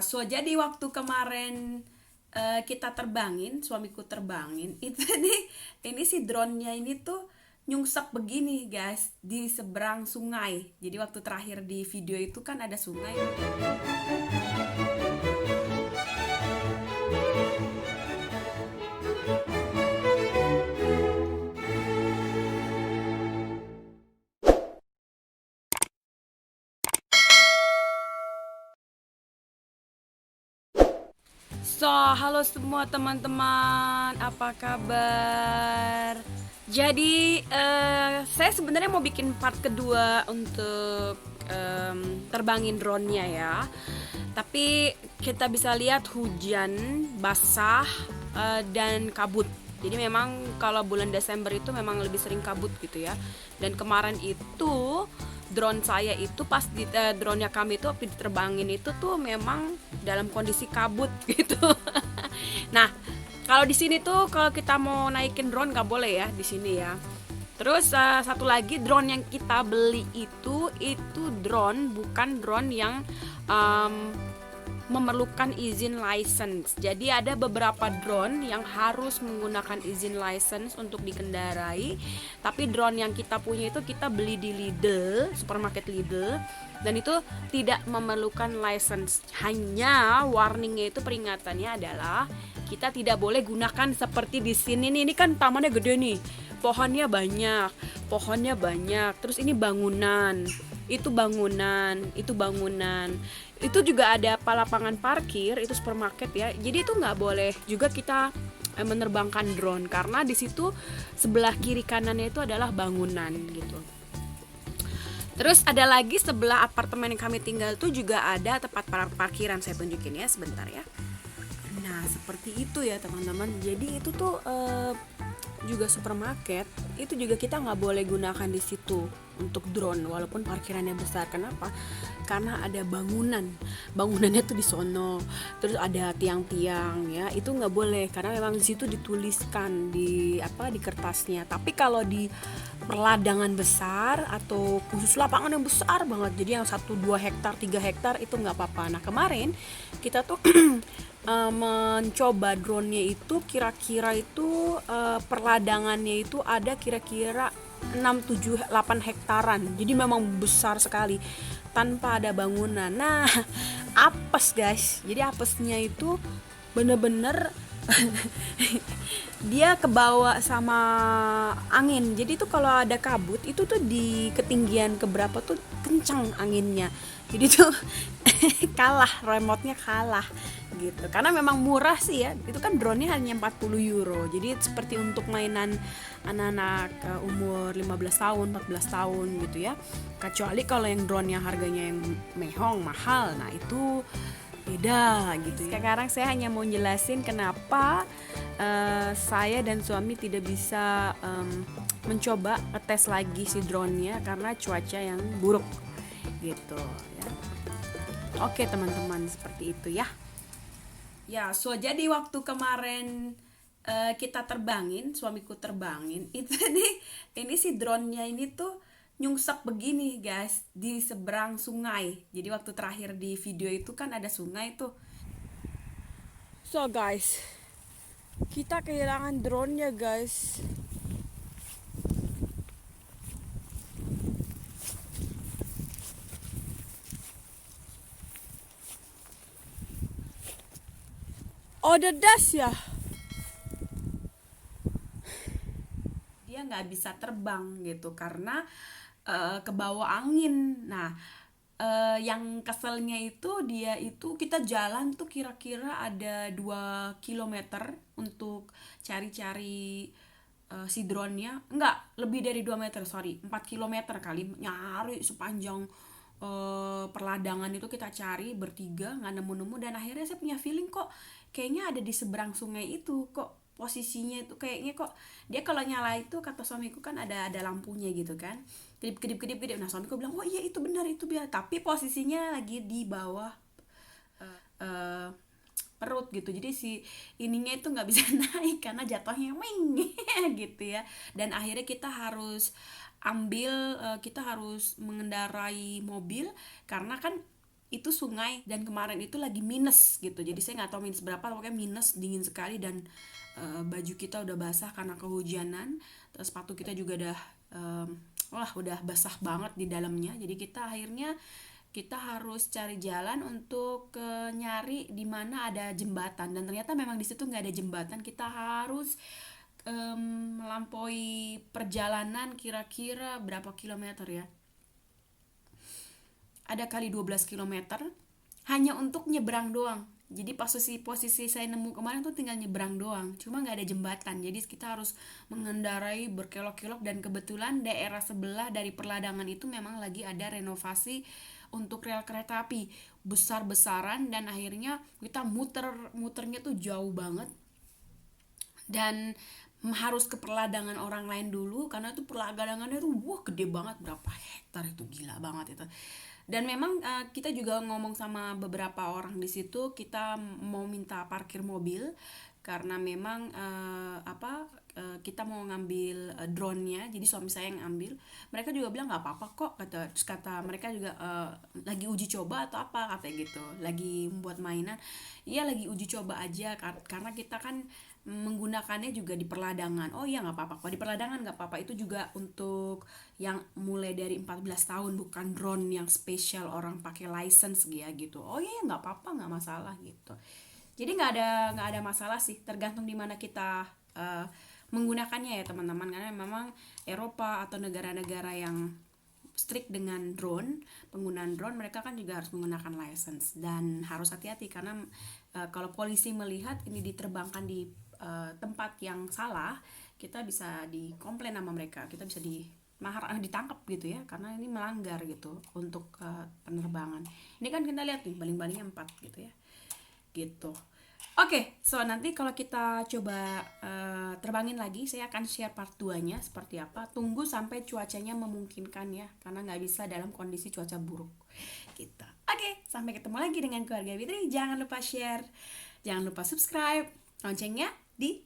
Jadi waktu kemarin kita terbangin, suamiku terbangin, itu nih, ini si drone-nya ini tuh nyungsep begini guys, di seberang sungai. Jadi waktu terakhir di video itu kan ada sungai. Halo semua teman-teman, apa kabar? Jadi, saya sebenarnya mau bikin part kedua untuk terbangin drone-nya ya. Tapi kita bisa lihat hujan, basah, dan kabut. Jadi memang kalau bulan Desember itu memang lebih sering kabut gitu ya. Dan kemarin itu drone saya itu pas di drone-nya kami itu waktu diterbangin itu tuh memang dalam kondisi kabut gitu. Nah, kalau di sini tuh kalau kita mau naikin drone nggak boleh ya di sini ya. Terus satu lagi drone yang kita beli itu drone bukan drone yang um, memerlukan izin license. Jadi ada beberapa drone yang harus menggunakan izin license untuk dikendarai. Tapi drone yang kita punya itu kita beli di Lidl, supermarket Lidl, dan itu tidak memerlukan license. Hanya warningnya itu peringatannya adalah kita tidak boleh gunakan seperti di sini nih. Ini kan tamannya gede nih. Pohonnya banyak. Terus ini bangunan, itu bangunan, itu juga ada lapangan parkir, itu supermarket ya. Jadi itu nggak boleh juga kita menerbangkan drone karena di situ sebelah kiri kanannya itu adalah bangunan gitu. Terus ada lagi sebelah apartemen yang kami tinggal tuh juga ada tempat parkiran, saya tunjukin ya sebentar ya. Nah, seperti itu ya teman-teman. Jadi itu tuh juga supermarket, itu juga kita nggak boleh gunakan di situ untuk drone walaupun parkirannya besar. Kenapa? Karena ada bangunannya tuh di sono, terus ada tiang-tiang ya, itu nggak boleh karena memang di situ dituliskan di kertasnya. Tapi kalau di perladangan besar atau khusus lapangan yang besar banget, jadi yang 1-2 hektar 3 hektar itu nggak apa-apa. Nah kemarin kita tuh mencoba drone-nya itu kira-kira itu perladangannya itu ada kira-kira 6-7-8 hektaran. Jadi memang besar sekali tanpa ada bangunan. Nah, apes guys. Jadi apesnya itu bener-bener dia kebawa sama angin. Jadi tuh kalau ada kabut itu tuh di ketinggian keberapa tuh kencang anginnya. Jadi tuh remote-nya kalah gitu. Karena memang murah sih ya. Itu kan drone-nya hanya 40 euro. Jadi seperti untuk mainan anak-anak umur 15 tahun, 14 tahun gitu ya. Kecuali kalau yang drone yang harganya yang mehong, mahal. Nah, itu beda gitu ya. Sekarang saya hanya mau jelasin kenapa saya dan suami tidak bisa mencoba ngetes lagi si drone-nya karena cuaca yang buruk gitu ya. Oke teman-teman, seperti itu ya. Ya, jadi waktu kemarin kita terbangin, suamiku terbangin, itu nih, ini si drone-nya ini tuh nyungsep begini guys, di seberang sungai. Jadi waktu terakhir di video itu kan ada sungai tuh. So guys, kita kehilangan drone-nya guys. Oh, dedas ya. Dia nggak bisa terbang gitu karena kebawa angin. Nah, yang keselnya itu dia itu kita jalan tuh kira-kira ada 2 kilometer untuk cari-cari si drone-nya. Enggak, lebih dari 2 meter, sorry, 4 kilometer kali nyari sepanjang perladangan itu kita cari bertiga nggak nemu-nemu. Dan akhirnya saya punya feeling kok kayaknya ada di seberang sungai itu, kok posisinya itu kayaknya kok dia kalau nyala itu, kata suamiku kan ada lampunya gitu kan, kedip kedip kedip kedip. Nah suamiku bilang oh iya itu benar itu biar, tapi posisinya lagi di bawah eh, perut gitu. Jadi si ininya itu nggak bisa naik karena jatuhnya wing gitu ya. Dan akhirnya kita harus mengendarai mobil karena kan itu sungai, dan kemarin itu lagi minus gitu. Jadi saya nggak tahu minus berapa, pokoknya minus, dingin sekali, dan baju kita udah basah karena kehujanan. Terus sepatu kita juga udah basah banget di dalamnya. Jadi kita harus cari jalan untuk nyari di mana ada jembatan, dan ternyata memang di situ nggak ada jembatan. Kita harus melampaui perjalanan kira-kira berapa kilometer ya, ada kali 12 kilometer hanya untuk nyebrang doang. Jadi posisi saya nemu kemarin tuh tinggal nyebrang doang, cuma nggak ada jembatan. Jadi kita harus mengendarai berkelok-kelok, dan kebetulan daerah sebelah dari perladangan itu memang lagi ada renovasi untuk rel kereta api besar-besaran, dan akhirnya kita muternya tuh jauh banget, dan harus ke perladangan orang lain dulu, karena itu perladangannya tuh gede banget, berapa hektar itu, gila banget itu. Dan memang kita juga ngomong sama beberapa orang di situ, kita mau minta parkir mobil karena memang kita mau ngambil drone-nya, jadi suami saya yang ambil. Mereka juga bilang nggak apa-apa kok, kata mereka juga lagi uji coba atau apa katanya gitu, lagi membuat mainan. Iya, lagi uji coba aja karena kita kan menggunakannya juga di perladangan. Oh iya, nggak apa-apa, kalau di perladangan nggak apa-apa. Itu juga untuk yang mulai dari 14 tahun, bukan drone yang spesial orang pakai license gitu. Oh iya, nggak apa-apa, nggak masalah gitu. Jadi nggak ada masalah sih, tergantung di mana kita menggunakannya ya teman-teman. Karena memang Eropa atau negara-negara yang strict dengan penggunaan drone, mereka kan juga harus menggunakan license, dan harus hati-hati karena kalau polisi melihat ini diterbangkan di tempat yang salah, kita bisa dikomplain sama mereka, kita bisa ditangkap gitu ya, karena ini melanggar gitu untuk penerbangan. Ini kan kita lihat nih, baling-balingnya 4 gitu ya, gitu. Oke, so nanti kalau kita coba terbangin lagi, saya akan share part 2-nya seperti apa. Tunggu sampai cuacanya memungkinkan ya, karena nggak bisa dalam kondisi cuaca buruk gitu. Oke, sampai ketemu lagi dengan keluarga Fitri. Jangan lupa share, jangan lupa subscribe, loncengnya di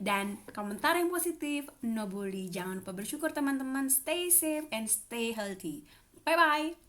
dan komentar yang positif, no bully. Jangan lupa bersyukur teman-teman. Stay safe and stay healthy. Bye bye.